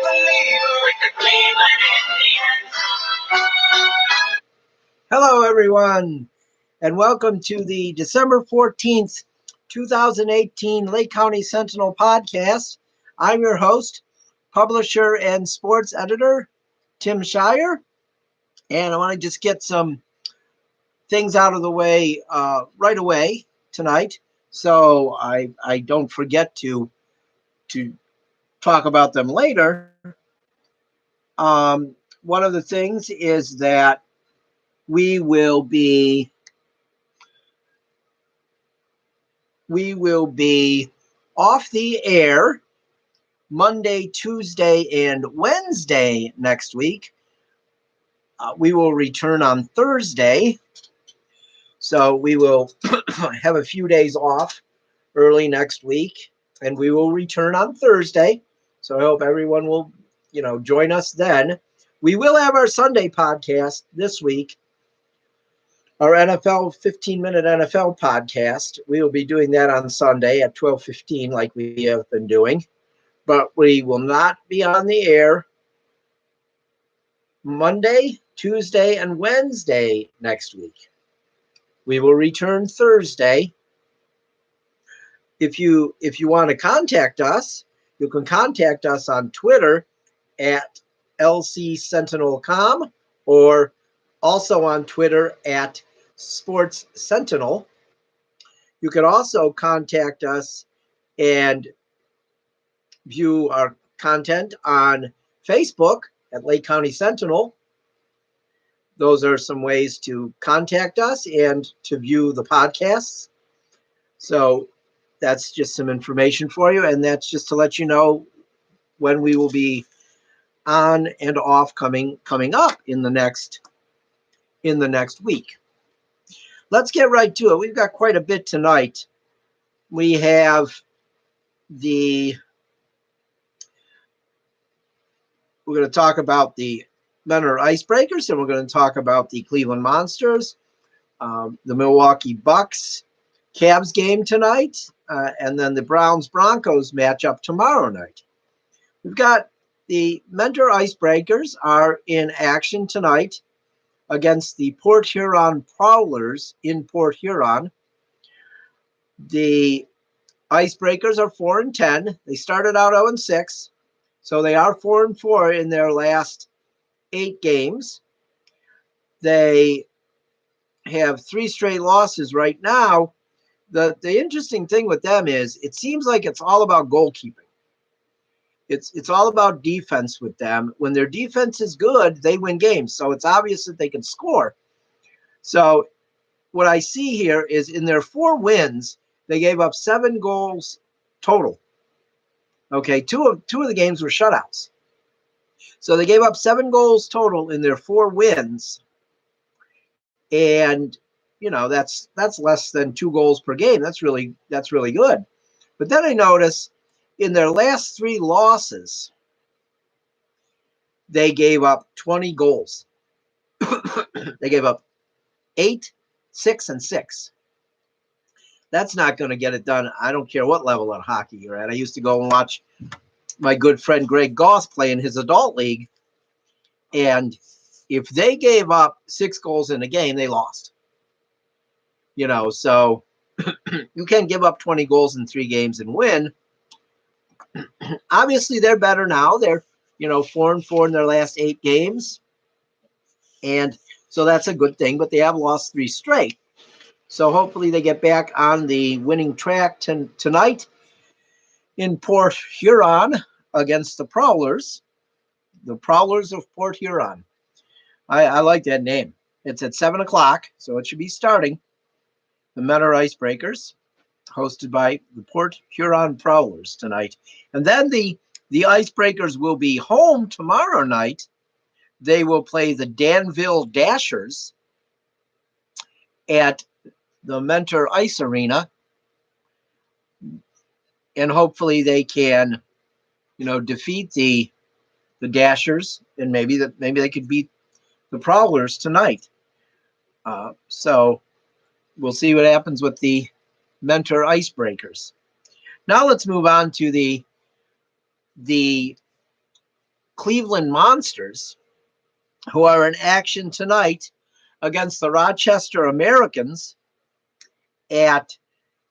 believer with the Cleveland Indians. Hello, everyone, and welcome to the December 14th, 2018 Lake County Sentinel Podcast. I'm your host, publisher, and sports editor, Tim Shirer, and I want to just get some things out of the way right away tonight, so I don't forget to talk about them later. One of the things is that we will be off the air Monday, Tuesday, and Wednesday next week. We will return on Thursday. So we will have a few days off early next week, and we will return on Thursday. So I hope everyone will, join us then. We will have our Sunday podcast this week, our 15-minute NFL podcast. We will be doing that on Sunday at 12:15 like we have been doing. But we will not be on the air Monday, Tuesday, and Wednesday next week. We will return Thursday. If you want to contact us, you can contact us on Twitter at LCSentinelCom or also on Twitter at Sports Sentinel. You can also contact us and view our content on Facebook at Lake County Sentinel. Those are some ways to contact us and to view the podcasts. So that's just some information for you, and that's just to let you know when we will be on and off coming up in the next week. Let's get right to it. We've got quite a bit tonight. We have we're going to talk about the Mentor Icebreakers, and we're going to talk about the Cleveland Monsters, the Milwaukee Bucks, Cavs game tonight, and then the Browns-Broncos matchup tomorrow night. We've got the Mentor Icebreakers are in action tonight against the Port Huron Prowlers in Port Huron. The Icebreakers are 4-10. They started out 0-6, so they are 4-4 in their last 8 games. They have 3 straight losses right now. The interesting thing with them is it seems like it's all about goalkeeping. It's all about defense with them. When their defense is good, they win games. So it's obvious that they can score. So what I see here is in their 4 wins, they gave up 7 goals total. Okay, two of the games were shutouts. So they gave up 7 goals total in their 4 wins. And, that's less than 2 goals per game. That's really good. But then I notice in their last 3 losses, they gave up 20 goals. They gave up 8, 6, and 6. That's not going to get it done. I don't care what level of hockey you're at. I used to go and watch my good friend Greg Goss play in his adult league. And if they gave up 6 goals in a game, they lost. So you can't give up 20 goals in 3 games and win. Obviously, they're better now. They're, 4-4 in their last 8 games. And so that's a good thing, but they have lost 3 straight. So hopefully they get back on the winning track tonight in Port Huron against the Prowlers of Port Huron. I like that name. It's at 7 o'clock, so it should be starting. The Mentor Icebreakers, hosted by the Port Huron Prowlers tonight. And then the Icebreakers will be home tomorrow night. They will play the Danville Dashers at the Mentor Ice Arena. And hopefully they can, defeat the Dashers, and maybe they could beat the Prowlers tonight. So we'll see what happens with the Mentor Icebreakers. Now let's move on to the Cleveland Monsters, who are in action tonight against the Rochester Americans at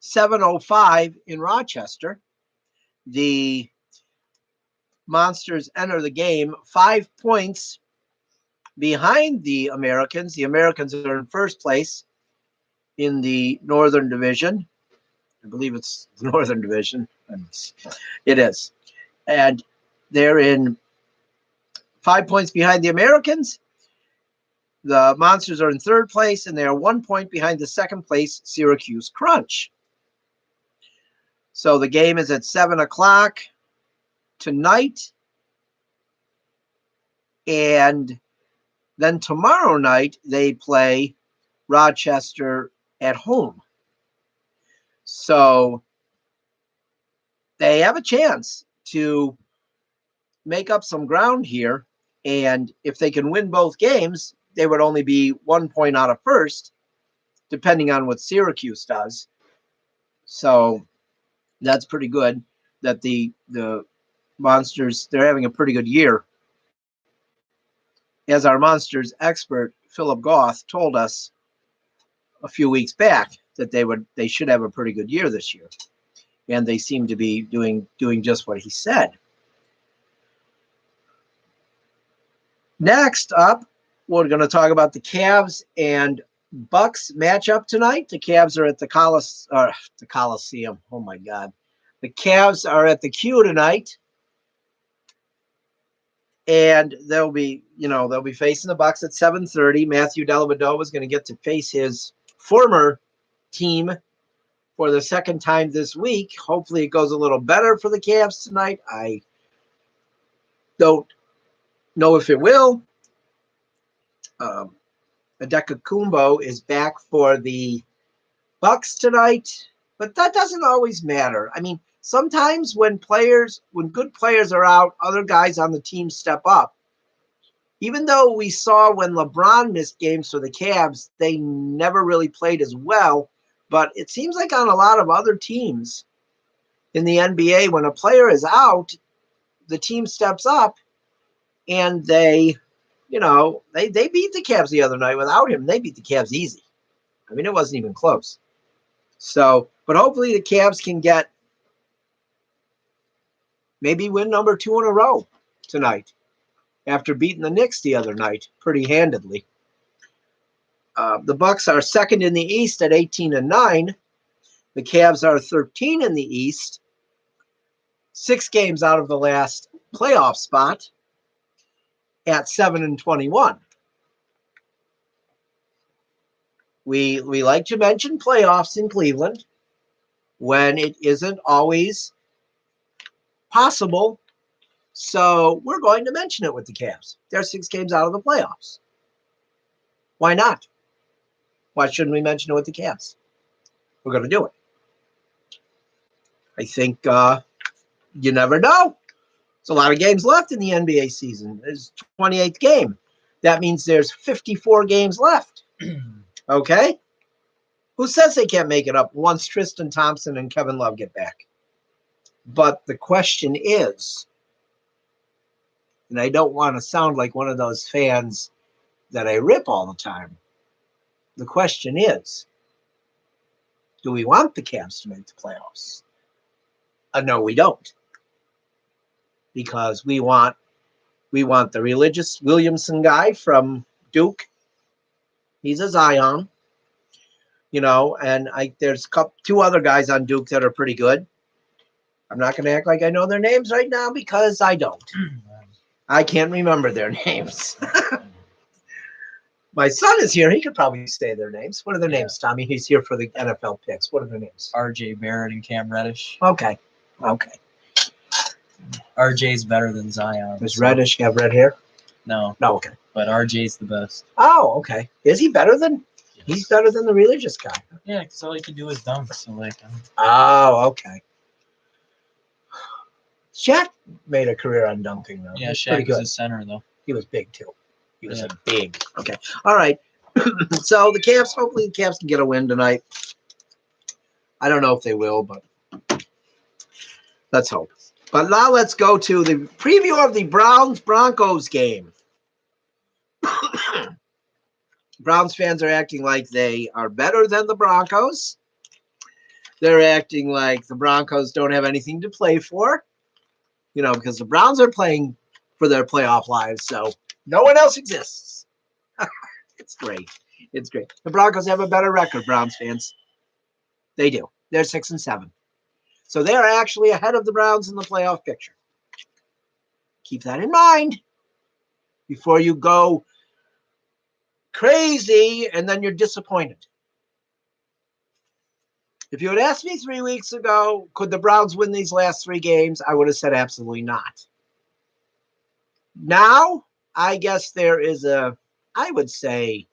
7:05 in Rochester. The Monsters enter the game 5 points behind the Americans. The Americans are in first place in the Northern Division. I believe it's the Northern Division. It is. And they're in 5 points behind the Americans. The Monsters are in third place, and they are 1 point behind the second place Syracuse Crunch. So the game is at 7 o'clock tonight. And then tomorrow night, they play Rochester at home. So they have a chance to make up some ground here. And if they can win both games, they would only be 1 point out of first, depending on what Syracuse does. So that's pretty good that the Monsters, they're having a pretty good year. As our Monsters expert, Philip Goff, told us a few weeks back that they should have a pretty good year this year. And they seem to be doing just what he said. Next up, we're going to talk about the Cavs and Bucks matchup tonight. The Cavs are at the Coliseum. Oh my God. The Cavs are at the Q tonight. And they'll be facing the Bucks at 7:30. Matthew Dellavedova is going to get to face his former team for the second time this week. Hopefully it goes a little better for the Cavs tonight. I don't know if it will. Adetokounmpo is back for the Bucks tonight, but that doesn't always matter. I mean, sometimes when good players are out, other guys on the team step up. Even though we saw when LeBron missed games for the Cavs, they never really played as well. But it seems like on a lot of other teams in the NBA, when a player is out, the team steps up and they beat the Cavs the other night. Without him, they beat the Cavs easy. I mean, it wasn't even close. So, but hopefully the Cavs can maybe win number 2 in a row tonight after beating the Knicks the other night pretty handedly. The Bucks are second in the East at 18-9. The Cavs are 13 in the East, 6 games out of the last playoff spot at 7-21. We like to mention playoffs in Cleveland when it isn't always possible. So we're going to mention it with the Cavs. They're 6 games out of the playoffs. Why not? Why shouldn't we mention it with the Cavs? We're going to do it. I think you never know. There's a lot of games left in the NBA season. There's 28th game. That means there's 54 games left. Okay? Who says they can't make it up once Tristan Thompson and Kevin Love get back? But the question is, and I don't want to sound like one of those fans that I rip all the time. The question is, do we want the Cavs to make the playoffs? No, we don't. Because we want the religious Williamson guy from Duke. He's a Zion. And there's 2 other guys on Duke that are pretty good. I'm not going to act like I know their names right now because I don't. I can't remember their names. My son is here. He could probably say their names. What are their names, Tommy? He's here for the NFL picks. What are their names? R.J. Barrett and Cam Reddish. Okay. R.J.'s better than Zion. Does Reddish have red hair? No. No, okay. But R.J.'s the best. Oh, okay. Is he better than? Yes. He's better than the religious guy. Yeah, because all he can do is dunk. So Oh, okay. Shaq made a career on dunking, though. Yeah, Shaq was a center, though. He was big, too. He was big. Okay. All right. So the Cavs, hopefully the Cavs can get a win tonight. I don't know if they will, but let's hope. But now let's go to the preview of the Browns-Broncos game. Browns fans are acting like they are better than the Broncos. They're acting like the Broncos don't have anything to play for, because the Browns are playing for their playoff lives, so no one else exists. It's great. It's great. The Broncos have a better record, Browns fans. They do. They're 6-7. So they're actually ahead of the Browns in the playoff picture. Keep that in mind before you go crazy and then you're disappointed. If you had asked me 3 weeks ago, could the Browns win these last 3 games, I would have said absolutely not. Now, I guess there is I would say,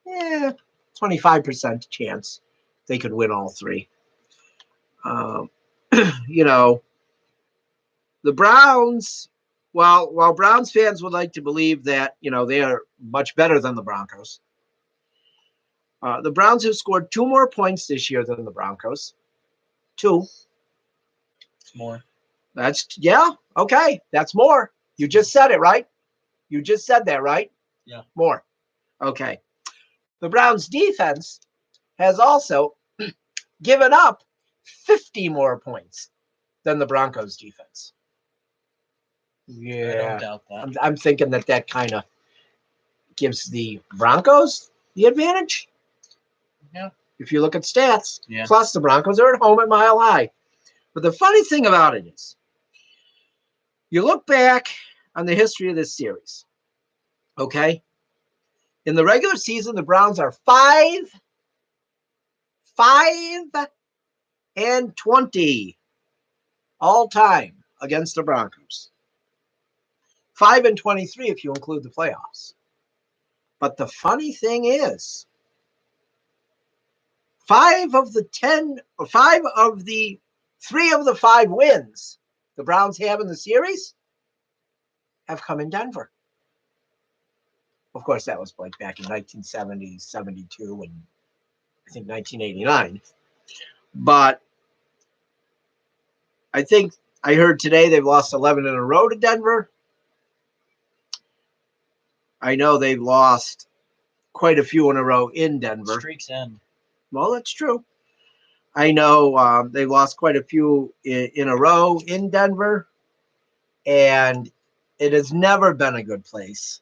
25% chance they could win all 3. The Browns, while Browns fans would like to believe that, they are much better than the Broncos, the Browns have scored 2 more points this year than the Broncos. 2. It's more. Okay. That's more. You just said it, right? You just said that, right? Yeah. More. Okay. The Browns defense has also given up 50 more points than the Broncos defense. Yeah. I don't doubt that. I'm thinking that kind of gives the Broncos the advantage. Yeah. If you look at stats. Yeah. Plus, the Broncos are at home at Mile High. But the funny thing about it is, you look back on the history of this series, okay? In the regular season, the Browns are 5-20 all time against the Broncos. 5-23 if you include the playoffs. But the funny thing is, 3 of the 5 wins the Browns have in the series have come in Denver. Of course, that was like back in 1970, 72, and I think 1989. But I think I heard today they've lost 11 in a row to Denver. I know they've lost quite a few in a row in Denver. Streaks end. Well, that's true. I know they've lost quite a few in a row in Denver, and it has never been a good place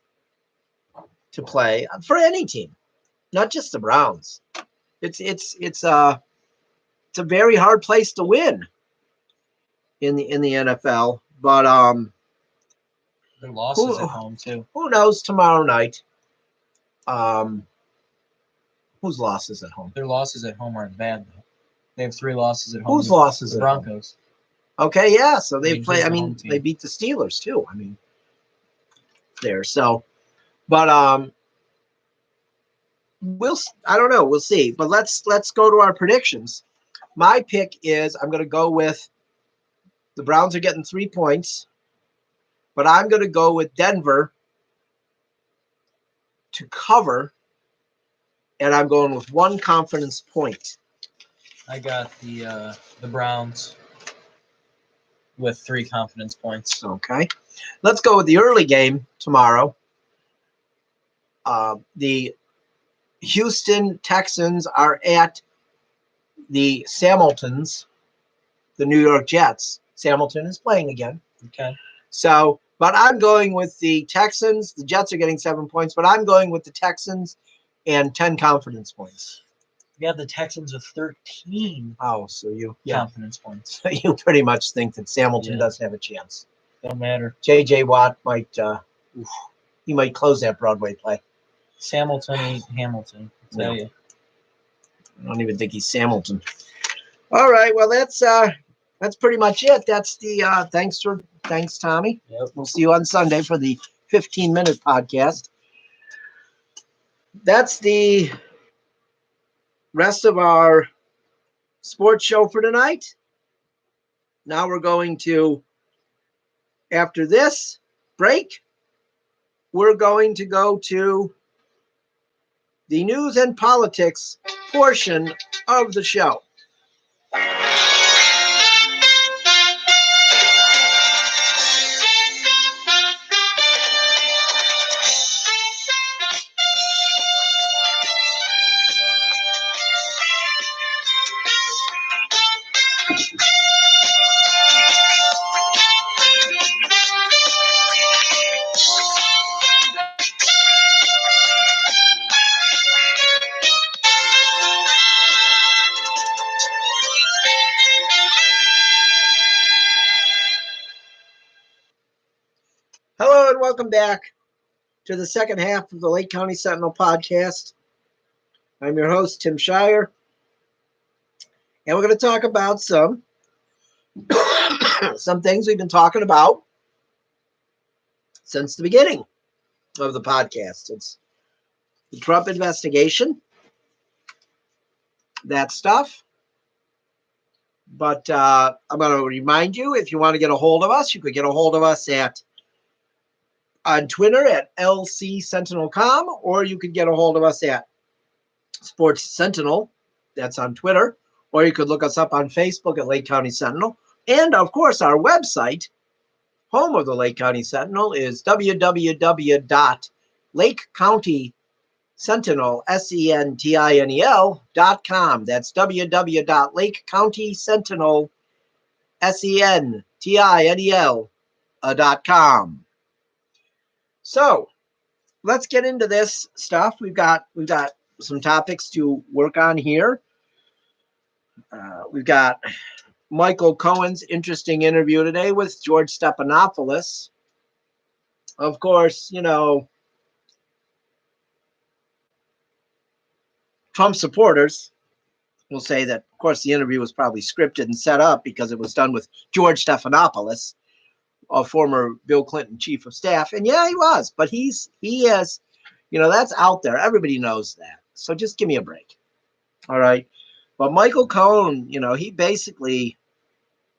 to play for any team, not just the Browns. It's a very hard place to win in the NFL. But their losses at home too. Who knows tomorrow night? Whose losses at home? Their losses at home aren't bad though. They have 3 losses at home. Whose losses? The at Broncos. Home? Okay, yeah. So they Rangers, play. I the mean, home team. they beat the Steelers too. I mean, there. So, but I don't know. We'll see. But let's go to our predictions. My pick is I'm going to go with the Browns are getting 3 points, but I'm going to go with Denver to cover, and I'm going with 1 confidence point. I got the Browns with 3 confidence points. Okay. Let's go with the early game tomorrow. The Houston Texans are at the Samiltons, the New York Jets. Samilton is playing again. Okay. So, but I'm going with the Texans. The Jets are getting 7 points, but I'm going with the Texans and 10 confidence points. We have the Texans with 13 So confidence points. you pretty much think that Samilton doesn't have a chance. Don't matter. J.J. Watt might he might close that Broadway play. Samilton ain't Hamilton. I tell you. I don't even think he's Samilton. All right, well that's pretty much it. That's the thanks Tommy. Yep. We'll see you on Sunday for the 15-minute podcast. That's the rest of our sports show for tonight. Now we're going to, after this break, we're going to go to the news and politics portion of the show. Hello and welcome back to the second half of the Lake County Sentinel Podcast. I'm your host, Tim Shirer, and we're going to talk about some things we've been talking about since the beginning of the podcast. It's the Trump investigation, that stuff. But I'm going to remind you, if you want to get a hold of us, you could get a hold of us on Twitter at LCSentinelCom, or you could get a hold of us at Sports Sentinel. That's on Twitter. Or you could look us up on Facebook at Lake County Sentinel. And, of course, our website, home of the Lake County Sentinel, is www.lakecountysentinel.com. That's www.lakecountysentinel.com. So let's get into this stuff. We've got some topics to work on here. We've got Michael Cohen's interesting interview today with George Stephanopoulos. Of course, Trump supporters will say that, of course, the interview was probably scripted and set up because it was done with George Stephanopoulos, a former Bill Clinton chief of staff. And yeah, he was, but he has, that's out there. Everybody knows that. So just give me a break. All right. But Michael Cohen, he basically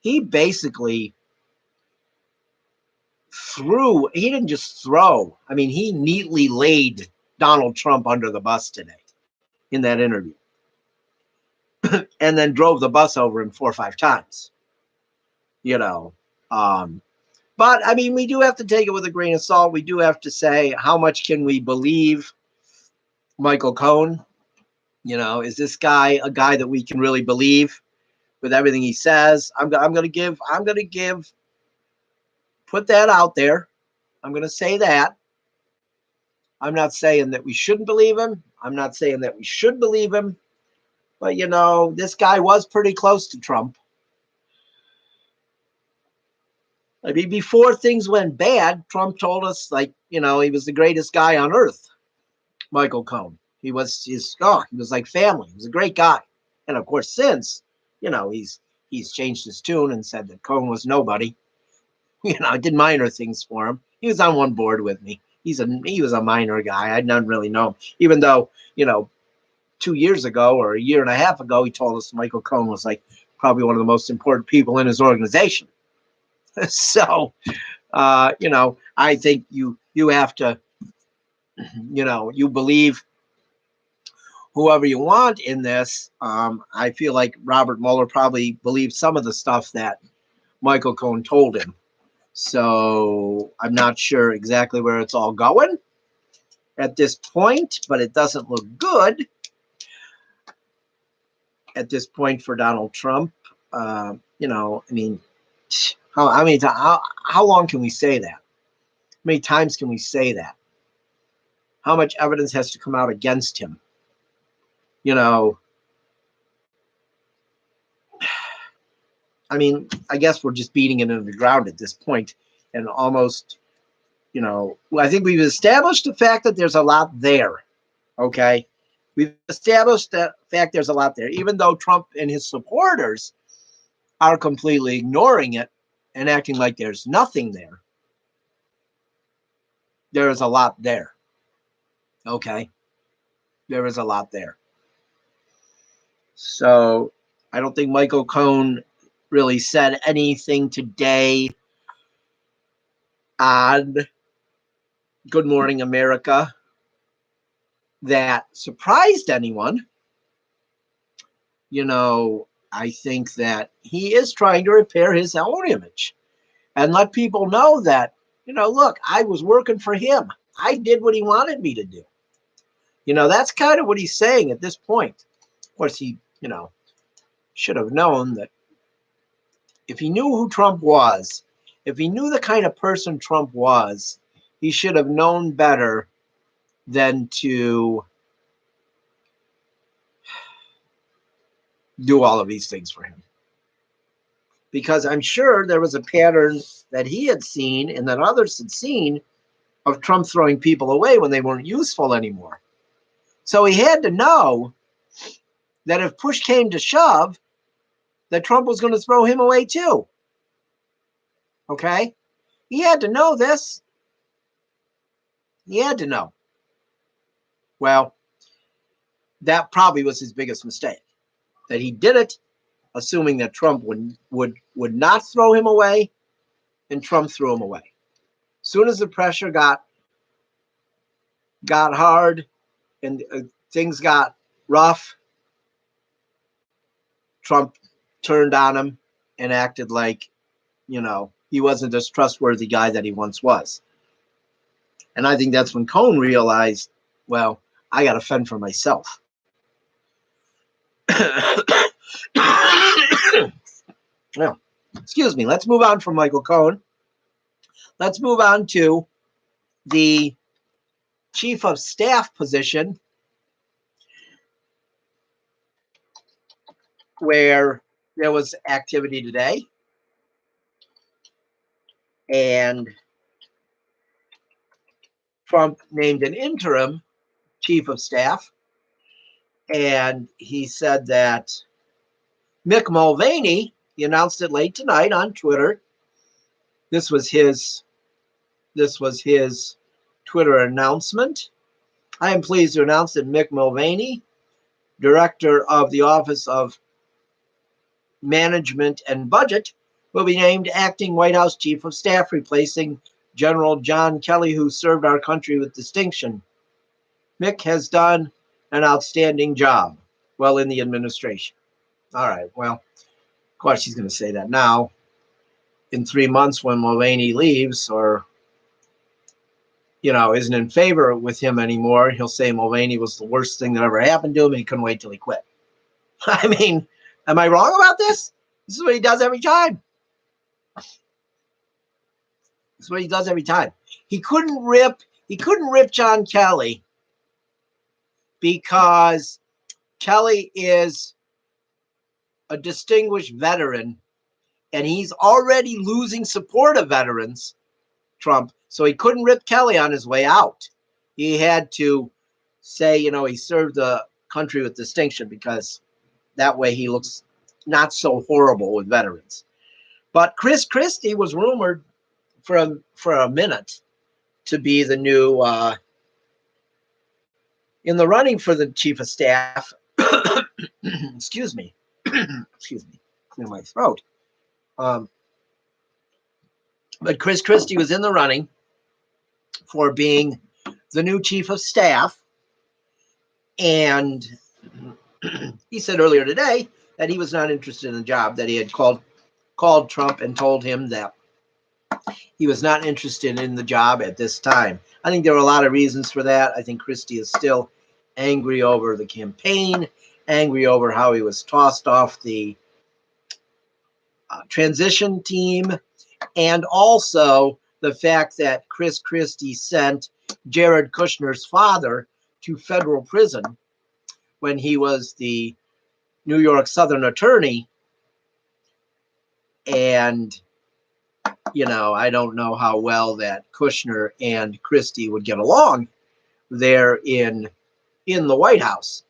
he didn't just throw. I mean, he neatly laid Donald Trump under the bus today in that interview. And then drove the bus over him 4 or 5 times. But I mean, we do have to take it with a grain of salt. We do have to say, how much can we believe Michael Cohen? Is this guy a guy that we can really believe with everything he says? I'm going to put that out there. I'm going to say that. I'm not saying that we shouldn't believe him. I'm not saying that we should believe him. But, this guy was pretty close to Trump. I mean, before things went bad, Trump told us, he was the greatest guy on earth, Michael Cohen. He was like family. He was a great guy. And, of course, since, he's changed his tune and said that Cohen was nobody. I did minor things for him. He was on one board with me. He was a minor guy. I didn't really know him, even though, 2 years ago or a year and a half ago, he told us Michael Cohen was probably one of the most important people in his organization. So, I think you have to, you believe whoever you want in this. I feel like Robert Mueller probably believed some of the stuff that Michael Cohen told him. So I'm not sure exactly where it's all going at this point, but it doesn't look good at this point for Donald Trump. I mean, how long can we say that? How many times can we say that? How much evidence has to come out against him? I mean, I guess we're just beating it into the ground at this point, and almost, I think we've established the fact that there's a lot there. Okay. We've established that fact there's a lot there, even though Trump and his supporters are completely ignoring it and acting like there's nothing there. There is a lot there. Okay. There is a lot there. So I don't think Michael Cohen really said anything today on Good Morning America that surprised anyone. I think that he is trying to repair his own image and let people know that, look, I was working for him. I did what he wanted me to do. That's kind of what he's saying at this point. Of course, he, should have known that if he knew who Trump was, if he knew the kind of person Trump was, he should have known better than to do all of these things for him. because I'm sure there was a pattern that he had seen and that others had seen of Trump throwing people away when they weren't useful anymore. So he had to know that if push came to shove, that Trump was going to throw him away too. Okay? He had to know this. He had to know. Well, that probably was his biggest mistake. That he did it assuming that Trump would not throw him away, and Trump threw him away. As soon as the pressure got hard and things got rough, Trump turned on him and acted like, he wasn't this trustworthy guy that he once was. And I think that's when Cohen realized, well, I got to fend for myself. Well, excuse me. Let's move on from Michael Cohen. Let's move on to the chief of staff position, where there was activity today. And Trump named an interim chief of staff. And he said that Mick Mulvaney, he announced it late tonight on Twitter. This was his Twitter announcement. I am pleased to announce that Mick Mulvaney, director of the Office of Management and Budget, will be named acting White House Chief of Staff, replacing General John Kelly, who served our country with distinction. Mick has done an outstanding job while in the administration. All right, well, of course he's going to say that now. In 3 months when Mulvaney leaves or, isn't in favor with him anymore, he'll say Mulvaney was the worst thing that ever happened to him and he couldn't wait till he quit. I mean, am I wrong about this? This is what he does every time. That's what he does every time. He couldn't rip John Kelly because Kelly is a distinguished veteran and he's already losing support of veterans, Trump. So he couldn't rip Kelly on his way out. He had to say, he served the country with distinction because that way he looks not so horrible with veterans. But Christie was rumored for a minute to be the new in the running for the chief of staff. Excuse me, clear my throat. But Christie was in the running for being the new chief of staff, and he said earlier today that he was not interested in the job, that he had called Trump and told him that he was not interested in the job at this time. I think there were a lot of reasons for that. I think Christie is still angry over the campaign, angry over how he was tossed off the transition team, and also the fact that Christie sent Jared Kushner's father to federal prison when he was the New York Southern attorney. And I don't know how well that Kushner and Christie would get along there in the White House.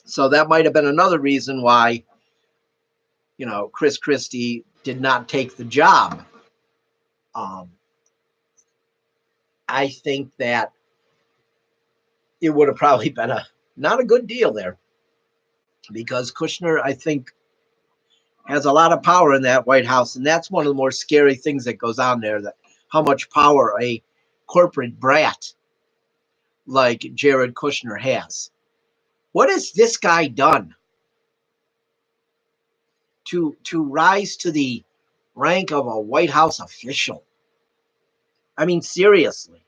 So that might have been another reason why, Christie did not take the job. I think that it would have probably been not a good deal there, because Kushner, I think, has a lot of power in that White House, and that's one of the more scary things that goes on there, that how much power a corporate brat like Jared Kushner has. What has this guy done to rise to the rank of a White House official? I mean, seriously.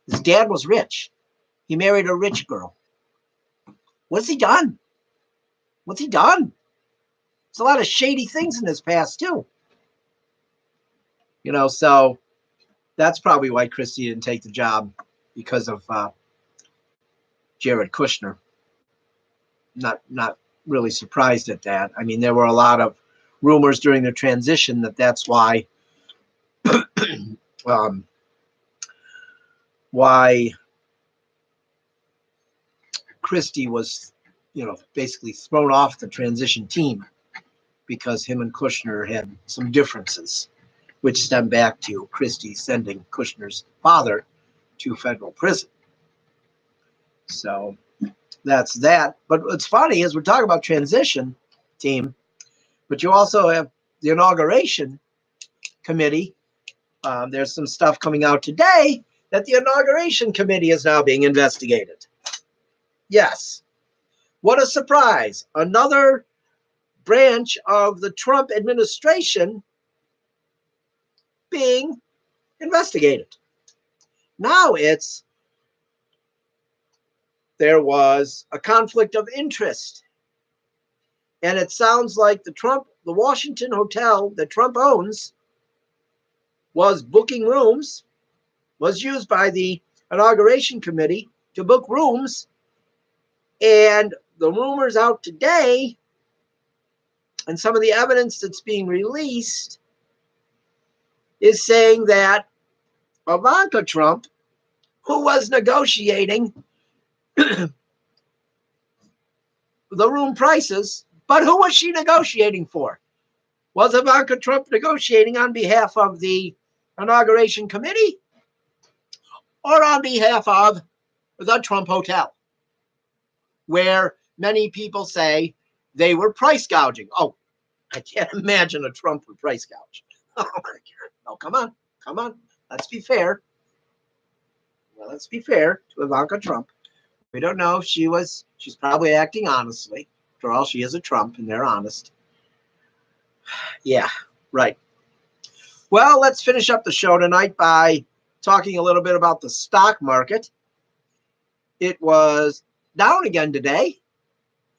His dad was rich. He married a rich girl. What's he done? What's he done? There's a lot of shady things in his past, too. So that's probably why Christie didn't take the job, because of Jared Kushner. Not really surprised at that. I mean, there were a lot of rumors during the transition that's why why Christie was, basically thrown off the transition team, because him and Kushner had some differences, which stem back to Christie sending Kushner's father to federal prison. So that's that. But what's funny is we're talking about transition team, but you also have the inauguration committee. There's some stuff coming out today that the inauguration committee is now being investigated. Yes. What a surprise. Another branch of the Trump administration being investigated. Now there was a conflict of interest. And it sounds like the Washington hotel that Trump owns was booking rooms, was used by the inauguration committee to book rooms. And the rumors out today and some of the evidence that's being released is saying that Ivanka Trump, who was negotiating the room prices, but who was she negotiating for? Was Ivanka Trump negotiating on behalf of the inauguration committee or on behalf of the Trump Hotel, where many people say they were price gouging? Oh, I can't imagine a Trump would price gouge. Oh my God. No, come on. Let's be fair. Well, let's be fair to Ivanka Trump. We don't know if she's probably acting honestly. After all, she is a Trump and they're honest. Yeah, right. Well, let's finish up the show tonight by talking a little bit about the stock market. It was down again today,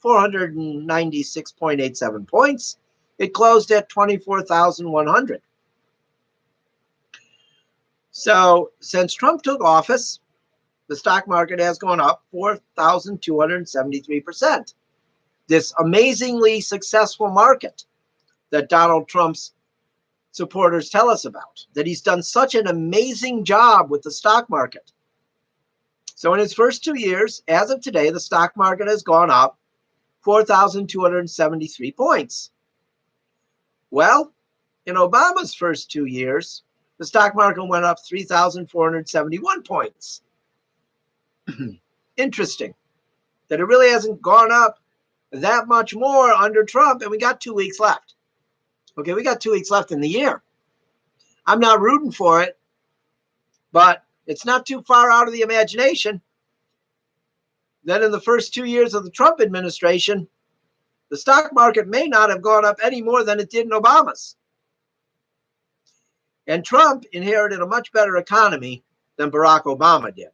496.87 points. It closed at 24,100. So since Trump took office, the stock market has gone up 4,273%. This amazingly successful market that Donald Trump's supporters tell us about, that he's done such an amazing job with the stock market. So in his first 2 years, as of today, the stock market has gone up 4,273 points. Well, in Obama's first 2 years, the stock market went up 3,471 points. Interesting that it really hasn't gone up that much more under Trump, and we got 2 weeks left. Okay, we got 2 weeks left in the year. I'm not rooting for it, but it's not too far out of the imagination that in the first 2 years of the Trump administration, the stock market may not have gone up any more than it did in Obama's. And Trump inherited a much better economy than Barack Obama did.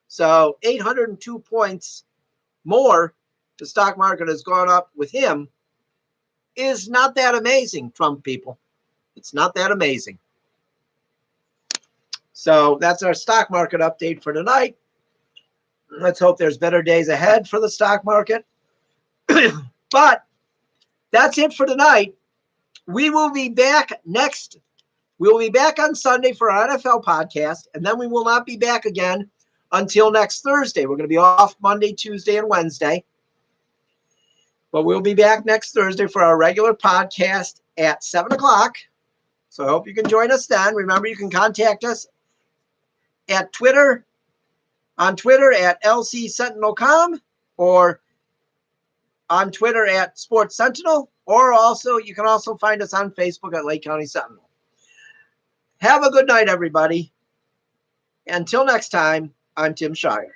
So 802 points more the stock market has gone up with him is not that amazing, Trump people. It's not that amazing. So that's our stock market update for tonight. Let's hope there's better days ahead for the stock market. But that's it for tonight. We will be back on Sunday for our NFL podcast, and then we will not be back again until next Thursday. We're going to be off Monday, Tuesday, and Wednesday. But we'll be back next Thursday for our regular podcast at 7 o'clock. So I hope you can join us then. Remember, you can contact us at Twitter, on Twitter at LCSentinelCom, or on Twitter at Sports Sentinel, or also you can also find us on Facebook at Lake County Sentinel. Have a good night, everybody. Until next time, I'm Tim Shirer.